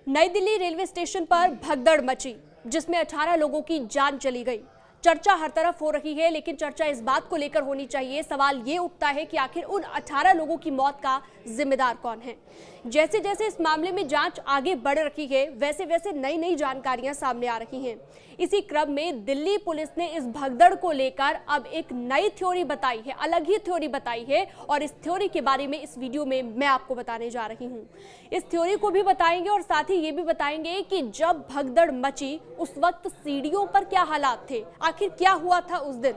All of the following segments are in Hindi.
नई दिल्ली रेलवे स्टेशन पर भगदड़ मची, जिसमें 18 लोगों की जान चली गई। चर्चा हर तरफ हो रही है, लेकिन चर्चा इस बात को लेकर होनी चाहिए। सवाल ये उठता है कि आखिर उन 18 लोगों की मौत का जिम्मेदार कौन है। जैसे जैसे इस मामले में जांच आगे बढ़ रही है, वैसे वैसे नई नई जानकारियां सामने आ रही हैं। इसी क्रम में दिल्ली पुलिस ने इस भगदड़ को लेकर अब एक नई थ्योरी बताई है, अलग ही थ्योरी बताई है, और इस थ्योरी के बारे में इस वीडियो में मैं आपको बताने जा रही हूं। इस थ्योरी को भी बताएंगे और साथ ही ये भी बताएंगे कि जब भगदड़ मची उस वक्त सीढ़ियों पर क्या हालात थे, आखिर क्या हुआ था उस दिन,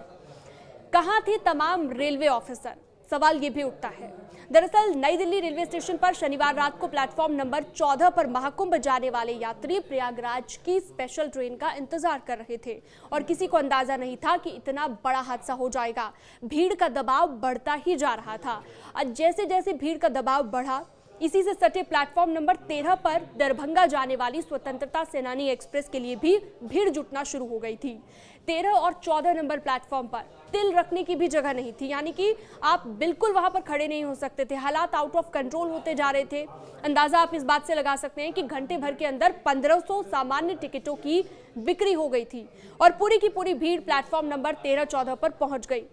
कहां थे तमाम रेलवे ऑफिसर, सवाल ये भी उठता है। दरअसल नई दिल्ली रेलवे स्टेशन पर शनिवार रात को प्लेटफॉर्म नंबर 14 पर महाकुंभ जाने वाले यात्री प्रयागराज की स्पेशल ट्रेन का इंतजार कर रहे थे और किसी को अंदाजा नहीं था कि इतना बड़ा हादसा हो जाएगा। भीड़ का दबाव बढ़ता ही जा रहा था। जैसे जैसे भीड़ का दबाव बढ़ा, इसी से सटे प्लेटफॉर्म नंबर 13 पर दरभंगा जाने वाली स्वतंत्रता सेनानी एक्सप्रेस के लिए भी भीड़ जुटना शुरू हो गई थी। 13 और 14 नंबर प्लेटफॉर्म पर तिल रखने की भी जगह नहीं थी, यानी कि आप बिल्कुल वहां पर खड़े नहीं हो सकते थे। हालात आउट ऑफ कंट्रोल होते जा रहे थे। अंदाजा आप इस बात से लगा सकते हैं कि घंटे भर के अंदर 1500 सामान्य टिकटों की बिक्री हो गई थी और पूरी की पूरी भीड़ प्लेटफॉर्म नंबर 13-14 पर पहुंच गई।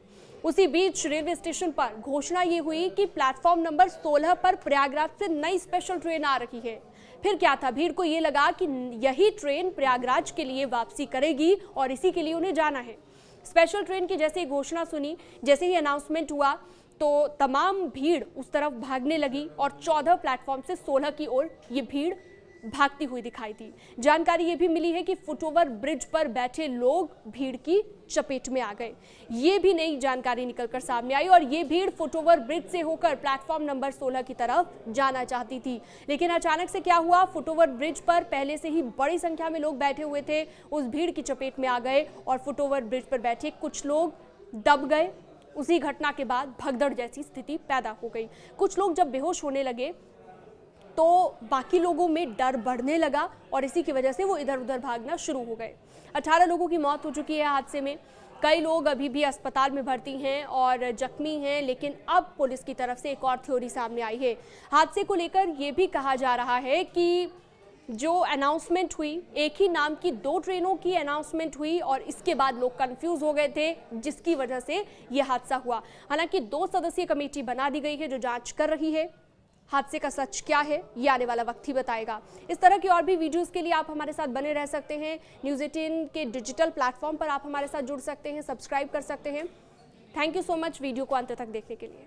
उसी बीच रेलवे स्टेशन पर घोषणा ये हुई कि प्लेटफॉर्म नंबर 16 पर प्रयागराज से नई स्पेशल ट्रेन आ रही है। फिर क्या था, भीड़ को ये लगा कि यही ट्रेन प्रयागराज के लिए वापसी करेगी और इसी के लिए उन्हें जाना है। स्पेशल ट्रेन की जैसे ही घोषणा सुनी, जैसे ही अनाउंसमेंट हुआ, तो तमाम भीड़ उस तरफ भागने लगी और 14 प्लेटफॉर्म से 16 की ओर ये भीड़ भागती हुई दिखाई दी। जानकारी ये भी मिली है कि फुटओवर ब्रिज पर बैठे लोग भीड़ की चपेट में आ गए। ये भी नई जानकारी निकलकर सामने आई और ये भीड़ फुटओवर ब्रिज से होकर प्लेटफॉर्म नंबर 16 की तरफ जाना चाहती थी। लेकिन अचानक से क्या हुआ, फुटओवर ब्रिज पर पहले से ही बड़ी संख्या में लोग बैठे हुए थे, उस भीड़ की चपेट में आ गए और फुटओवर ब्रिज पर बैठे कुछ लोग दब गए। उसी घटना के बाद भगदड़ जैसी स्थिति पैदा हो गई। कुछ लोग जब बेहोश होने लगे तो बाकी लोगों में डर बढ़ने लगा और इसी की वजह से वो इधर उधर भागना शुरू हो गए। 18 लोगों की मौत हो चुकी है हादसे में। कई लोग अभी भी अस्पताल में भर्ती हैं और जख्मी हैं, लेकिन अब पुलिस की तरफ से एक और थ्योरी सामने आई है। हादसे को लेकर ये भी कहा जा रहा है कि जो अनाउंसमेंट हुई, एक ही नाम की 2 ट्रेनों की अनाउंसमेंट हुई और इसके बाद लोग कंफ्यूज हो गए थे, जिसकी वजह से ये हादसा हुआ। हालांकि 2 सदस्यीय कमेटी बना दी गई है जो जांच कर रही है। हादसे का सच क्या है, ये आने वाला वक्त ही बताएगा। इस तरह की और भी वीडियोस के लिए आप हमारे साथ बने रह सकते हैं। न्यूज़ 18 के डिजिटल प्लेटफॉर्म पर आप हमारे साथ जुड़ सकते हैं, सब्सक्राइब कर सकते हैं। Thank you so much video को अंत तक देखने के लिए।